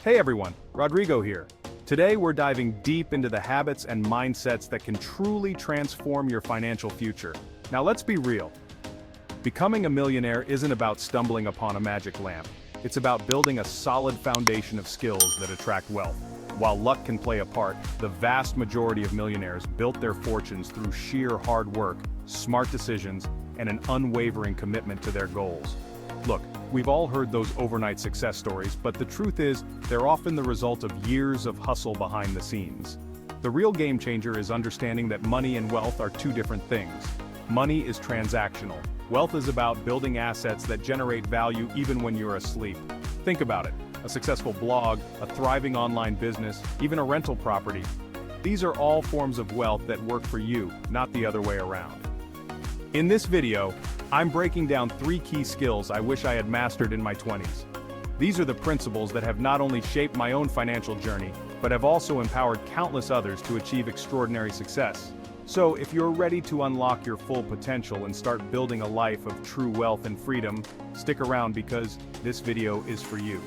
Hey everyone, Rodrigo here. Today we're diving deep into the habits and mindsets that can truly transform your financial future. Now let's be real. Becoming a millionaire isn't about stumbling upon a magic lamp. It's about building a solid foundation of skills that attract wealth. While luck can play a part, the vast majority of millionaires built their fortunes through sheer hard work, smart decisions, and an unwavering commitment to their goals. Look, we've all heard those overnight success stories, but the truth is, they're often the result of years of hustle behind the scenes. The real game changer is understanding that money and wealth are two different things. Money is transactional. Wealth is about building assets that generate value even when you're asleep. Think about it. A successful blog, a thriving online business, even a rental property. These are all forms of wealth that work for you, not the other way around. In this video, I'm breaking down 3 key skills I wish I had mastered in my 20s. These are the principles that have not only shaped my own financial journey, but have also empowered countless others to achieve extraordinary success. So, if you're ready to unlock your full potential and start building a life of true wealth and freedom, stick around because this video is for you.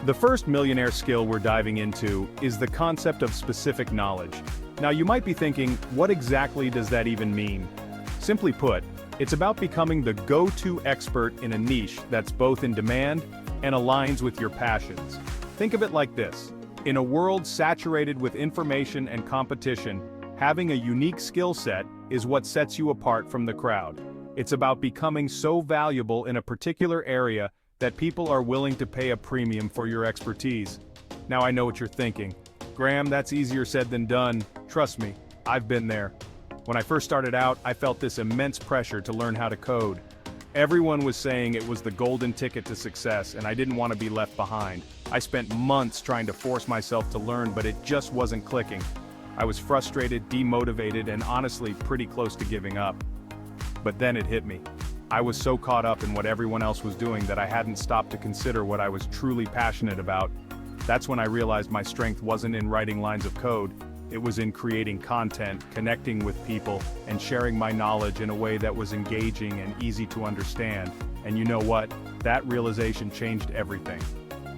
The first millionaire skill we're diving into is the concept of specific knowledge. Now you might be thinking, what exactly does that even mean? Simply put, it's about becoming the go-to expert in a niche that's both in demand and aligns with your passions. Think of it like this. In a world saturated with information and competition, having a unique skill set is what sets you apart from the crowd. It's about becoming so valuable in a particular area that people are willing to pay a premium for your expertise. Now I know what you're thinking. Graham, that's easier said than done. Trust me, I've been there. When I first started out, I felt this immense pressure to learn how to code. Everyone was saying it was the golden ticket to success, and I didn't want to be left behind. I spent months trying to force myself to learn, but it just wasn't clicking. I was frustrated, demotivated, and honestly pretty close to giving up. But then it hit me. I was so caught up in what everyone else was doing that I hadn't stopped to consider what I was truly passionate about. That's when I realized my strength wasn't in writing lines of code. It was in creating content, connecting with people, and sharing my knowledge in a way that was engaging and easy to understand. And you know what? That realization changed everything.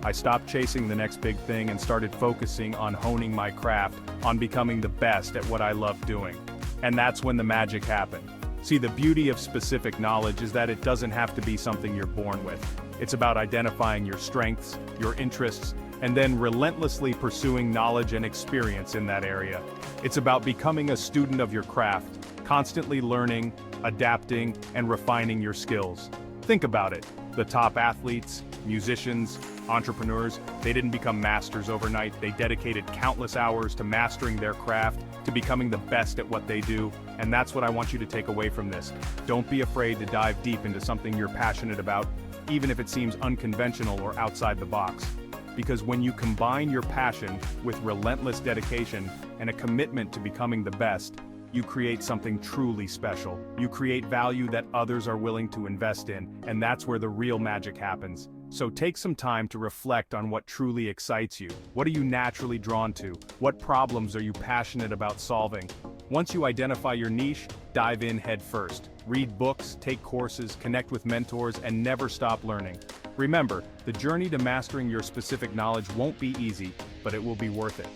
I stopped chasing the next big thing and started focusing on honing my craft, on becoming the best at what I love doing. And that's when the magic happened. See, the beauty of specific knowledge is that it doesn't have to be something you're born with. It's about identifying your strengths, your interests, and then relentlessly pursuing knowledge and experience in that area. It's about becoming a student of your craft, constantly learning, adapting, and refining your skills. Think about it. The top athletes, musicians, entrepreneurs, they didn't become masters overnight. They dedicated countless hours to mastering their craft, to becoming the best at what they do. And that's what I want you to take away from this. Don't be afraid to dive deep into something you're passionate about, even if it seems unconventional or outside the box. Because when you combine your passion with relentless dedication and a commitment to becoming the best, you create something truly special. You create value that others are willing to invest in, and that's where the real magic happens. So take some time to reflect on what truly excites you. What are you naturally drawn to? What problems are you passionate about solving? Once you identify your niche, dive in head first. Read books, take courses, connect with mentors, and never stop learning. Remember, the journey to mastering your specific knowledge won't be easy, but it will be worth it.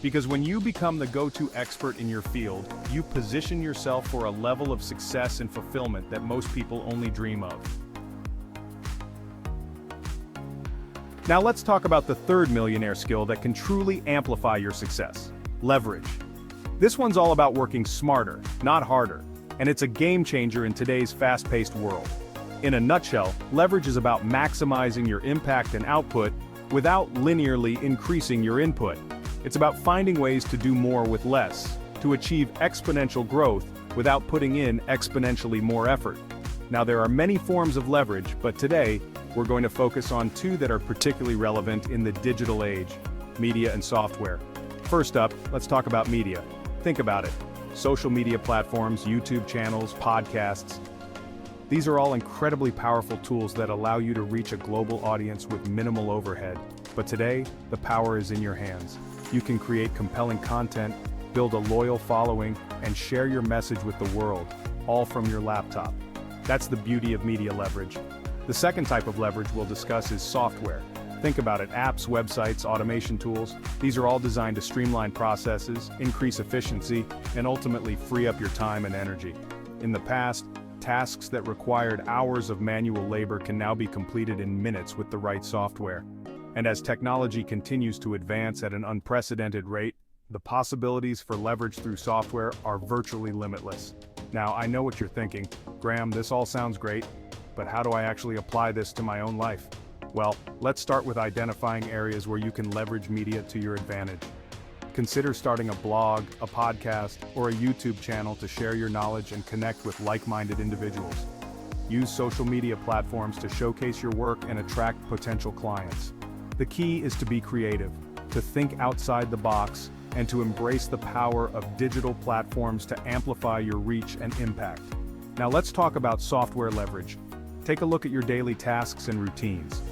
Because when you become the go-to expert in your field, you position yourself for a level of success and fulfillment that most people only dream of. Now let's talk about the third millionaire skill that can truly amplify your success: leverage. This one's all about working smarter, not harder, and it's a game changer in today's fast-paced world. In a nutshell, leverage is about maximizing your impact and output without linearly increasing your input. It's about finding ways to do more with less, to achieve exponential growth without putting in exponentially more effort. Now there are many forms of leverage, but today, we're going to focus on 2 that are particularly relevant in the digital age: media and software. First up, let's talk about media. Think about it. Social media platforms, YouTube channels, podcasts. These are all incredibly powerful tools that allow you to reach a global audience with minimal overhead. But today, the power is in your hands. You can create compelling content, build a loyal following, and share your message with the world, all from your laptop. That's the beauty of media leverage. The second type of leverage we'll discuss is software. Think about it, apps, websites, automation tools. These are all designed to streamline processes, increase efficiency, and ultimately free up your time and energy. In the past, tasks that required hours of manual labor can now be completed in minutes with the right software. And as technology continues to advance at an unprecedented rate, the possibilities for leverage through software are virtually limitless. Now, I know what you're thinking, Graham, this all sounds great, but how do I actually apply this to my own life? Well, let's start with identifying areas where you can leverage media to your advantage. Consider starting a blog, a podcast, or a YouTube channel to share your knowledge and connect with like-minded individuals. Use social media platforms to showcase your work and attract potential clients. The key is to be creative, to think outside the box, and to embrace the power of digital platforms to amplify your reach and impact. Now let's talk about software leverage. Take a look at your daily tasks and routines.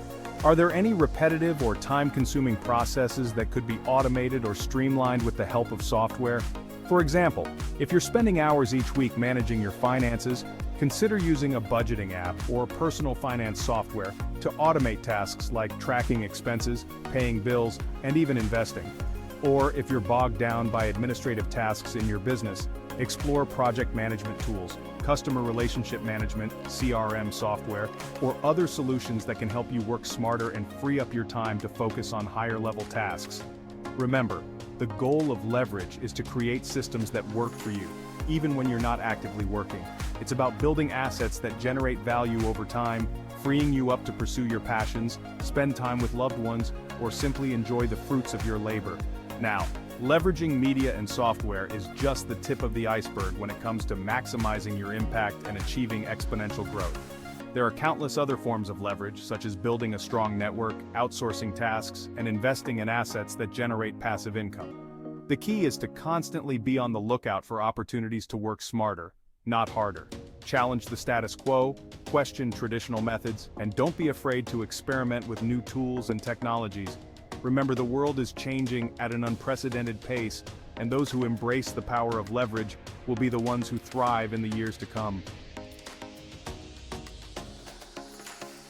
Are there any repetitive or time-consuming processes that could be automated or streamlined with the help of software? For example, if you're spending hours each week managing your finances, consider using a budgeting app or personal finance software to automate tasks like tracking expenses, paying bills, and even investing. Or if you're bogged down by administrative tasks in your business, explore project management tools, customer relationship management, CRM software, or other solutions that can help you work smarter and free up your time to focus on higher-level tasks. Remember, the goal of leverage is to create systems that work for you, even when you're not actively working. It's about building assets that generate value over time, freeing you up to pursue your passions, spend time with loved ones, or simply enjoy the fruits of your labor. Now, leveraging media and software is just the tip of the iceberg when it comes to maximizing your impact and achieving exponential growth. There are countless other forms of leverage, such as building a strong network, outsourcing tasks, and investing in assets that generate passive income. The key is to constantly be on the lookout for opportunities to work smarter, not harder. Challenge the status quo, question traditional methods, and don't be afraid to experiment with new tools and technologies. Remember, the world is changing at an unprecedented pace, and those who embrace the power of leverage will be the ones who thrive in the years to come.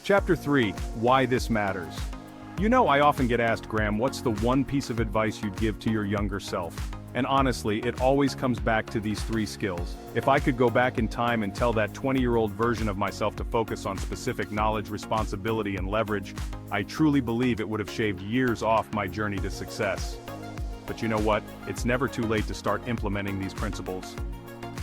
Chapter 3: Why This Matters. You know, I often get asked, Graham, what's the one piece of advice you'd give to your younger self? And honestly, it always comes back to these 3 skills. If I could go back in time and tell that 20-year-old version of myself to focus on specific knowledge, responsibility, and leverage, I truly believe it would have shaved years off my journey to success. But you know what? It's never too late to start implementing these principles.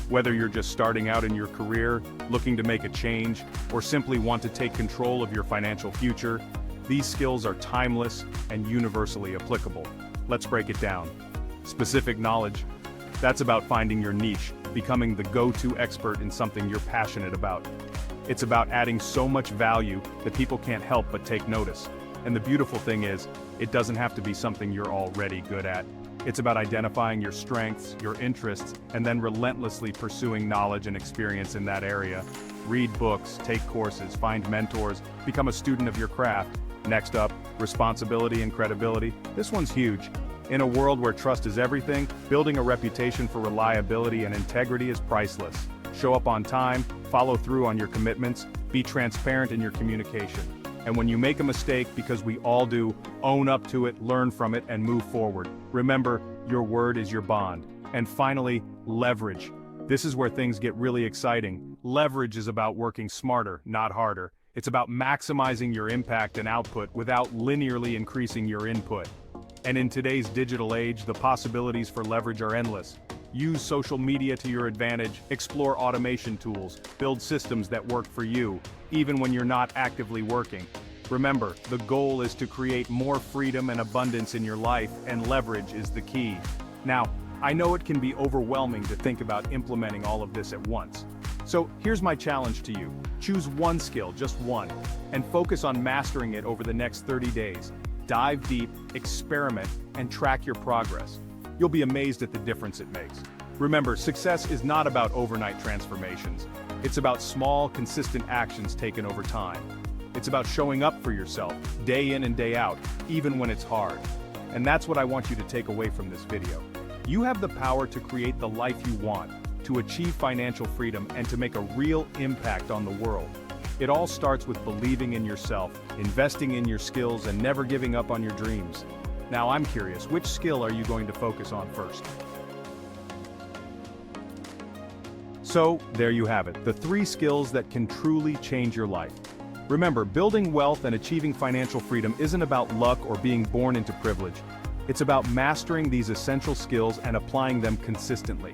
Whether you're just starting out in your career, looking to make a change, or simply want to take control of your financial future, these skills are timeless and universally applicable. Let's break it down. Specific knowledge. That's about finding your niche, becoming the go-to expert in something you're passionate about. It's about adding so much value that people can't help but take notice. And the beautiful thing is, it doesn't have to be something you're already good at. It's about identifying your strengths, your interests, and then relentlessly pursuing knowledge and experience in that area. Read books, take courses, find mentors, become a student of your craft. Next up, responsibility and credibility. This one's huge. In a world where trust is everything, building a reputation for reliability and integrity is priceless. Show up on time, follow through on your commitments, be transparent in your communication. And when you make a mistake, because we all do, own up to it, learn from it, and move forward. Remember, your word is your bond. And finally, leverage. This is where things get really exciting. Leverage is about working smarter, not harder. It's about maximizing your impact and output without linearly increasing your input. And in today's digital age, the possibilities for leverage are endless. Use social media to your advantage, explore automation tools, build systems that work for you, even when you're not actively working. Remember, the goal is to create more freedom and abundance in your life, and leverage is the key. Now, I know it can be overwhelming to think about implementing all of this at once. So here's my challenge to you. Choose one skill, just one, and focus on mastering it over the next 30 days. Dive deep, experiment, and track your progress. You'll be amazed at the difference it makes. Remember, success is not about overnight transformations. It's about small, consistent actions taken over time. It's about showing up for yourself, day in and day out, even when it's hard. And that's what I want you to take away from this video. You have the power to create the life you want, to achieve financial freedom, and to make a real impact on the world. It all starts with believing in yourself, investing in your skills, and never giving up on your dreams. Now I'm curious, which skill are you going to focus on first? So, there you have it, the 3 skills that can truly change your life. Remember, building wealth and achieving financial freedom isn't about luck or being born into privilege. It's about mastering these essential skills and applying them consistently.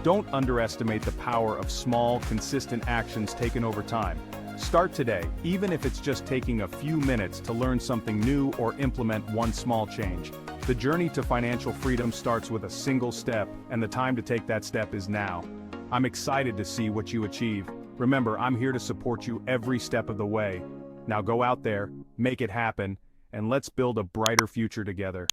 Don't underestimate the power of small, consistent actions taken over time. Start today, even if it's just taking a few minutes to learn something new or implement one small change. The journey to financial freedom starts with a single step, and the time to take that step is now. I'm excited to see what you achieve. Remember, I'm here to support you every step of the way. Now go out there, make it happen, and let's build a brighter future together.